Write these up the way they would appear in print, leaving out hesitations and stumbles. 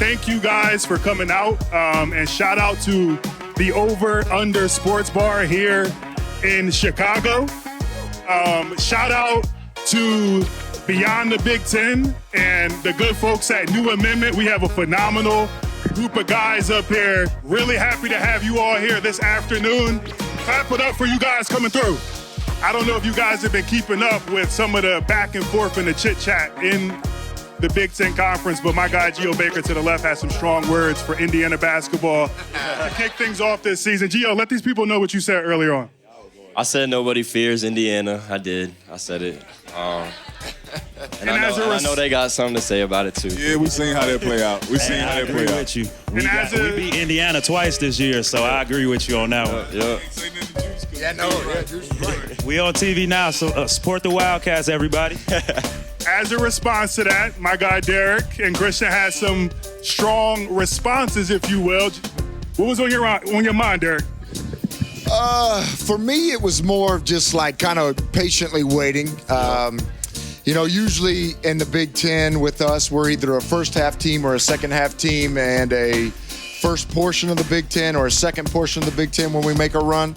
thank you guys for coming out. And shout out to the Over Under Sports Bar here in Chicago. Shout out to Beyond the Big Ten and the good folks at New Amendment. We have a phenomenal group of guys up here. Really happy to have you all here this afternoon. Clap it up for you guys coming through. I don't know if you guys have been keeping up with some of the back and forth and the chit chat in the Big Ten Conference, but my guy Gio Baker to the left has some strong words for Indiana basketball to kick things off this season. Gio, let these people know what you said earlier on. I said nobody fears Indiana. I did. I said it. And I know they got something to say about it, too. Yeah, we seen how that play out. We seen how that play out. With you. We beat Indiana twice this year, so I agree with you on that one. Yeah. Juice is right. We on TV now, so support the Wildcats, everybody. As a response to that, my guy Derek and Christian had some strong responses, if you will. What was on your mind, Derek? For me, it was more of just like kind of patiently waiting. Usually in the Big Ten with us, we're either a first half team or a second half team and a first portion of the Big Ten or a second portion of the Big Ten when we make a run.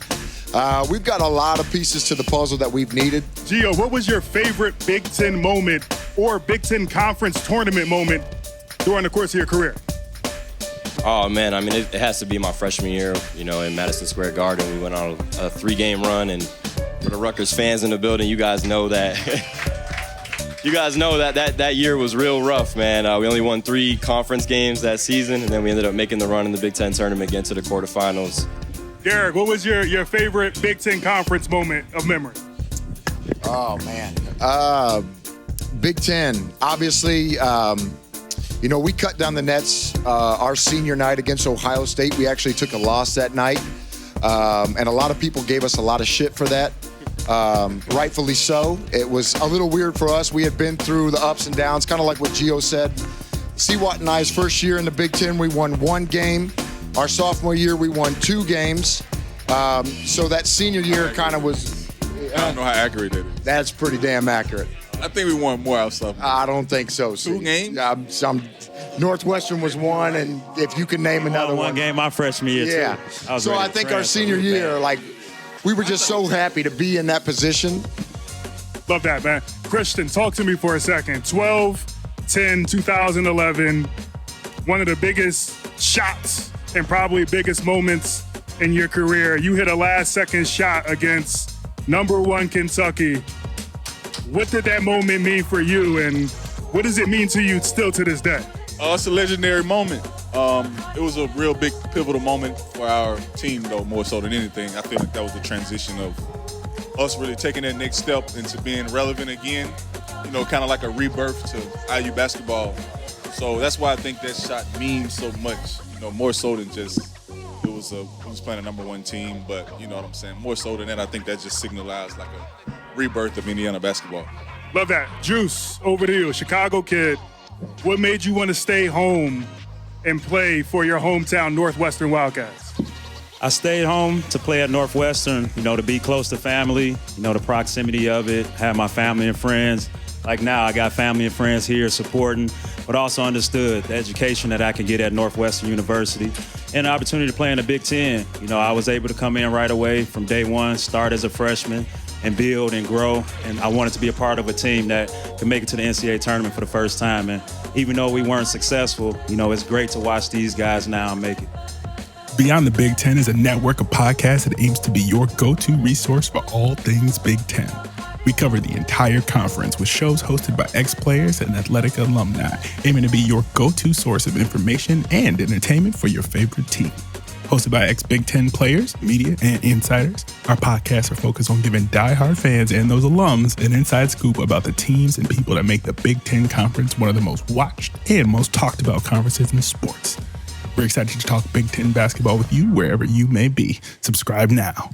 We've got a lot of pieces to the puzzle that we've needed. Gio, what was your favorite Big Ten moment or Big Ten Conference tournament moment during the course of your career? Oh, man, I mean, it has to be my freshman year, in Madison Square Garden. We went on a 3-game run, and for the Rutgers fans in the building, you guys know that that year was real rough, man. We only won 3 conference games that season, and then we ended up making the run in the Big Ten tournament, getting to the quarterfinals. Derek, what was your favorite Big Ten Conference moment of memory? Oh, man. Big Ten, obviously, we cut down the nets our senior night against Ohio State. We actually took a loss that night, and a lot of people gave us a lot of shit for that. Rightfully so. It was a little weird for us. We had been through the ups and downs, kind of like what Gio said. Seawat and I's first year in the Big Ten, we won 1 game. Our sophomore year, we won 2 games. So that senior year kind of was... I don't know how accurate that is. That's pretty damn accurate. I think we won more our sophomore. I don't think so. 2 games? Northwestern was 1, and if you can name another one. 1 game my freshman year, yeah. too. So I think our senior year, we were just so happy to be in that position. Love that, man. Christian, talk to me for a second. 12-10-2011, one of the biggest shots and probably biggest moments in your career. You hit a last-second shot against number 1 Kentucky. What did that moment mean for you, and what does it mean to you still to this day? It's a legendary moment. It was a real big pivotal moment for our team, though, more so than anything. I feel like that was the transition of us really taking that next step into being relevant again, kind of like a rebirth to IU basketball. So that's why I think that shot means so much, more so than just it was playing a number 1 team, but you know what I'm saying? More so than that, I think that just signalized like a rebirth of Indiana basketball. Love that. Juice, over to you. Chicago kid, what made you want to stay home and play for your hometown Northwestern Wildcats? I stayed home to play at Northwestern, to be close to family, the proximity of it, have my family and friends. Like now, I got family and friends here supporting, but also understood the education that I could get at Northwestern University and the opportunity to play in the Big Ten. I was able to come in right away from day 1, start as a freshman, and build and grow. And I wanted to be a part of a team that could make it to the NCAA tournament for the first time. And even though we weren't successful, it's great to watch these guys now make it. Beyond the Big Ten is a network of podcasts that aims to be your go-to resource for all things Big Ten. We cover the entire conference with shows hosted by ex-players and athletic alumni, aiming to be your go-to source of information and entertainment for your favorite team. Hosted by ex-Big Ten players, media, and insiders, our podcasts are focused on giving diehard fans and those alums an inside scoop about the teams and people that make the Big Ten Conference one of the most watched and most talked about conferences in sports. We're excited to talk Big Ten basketball with you wherever you may be. Subscribe now.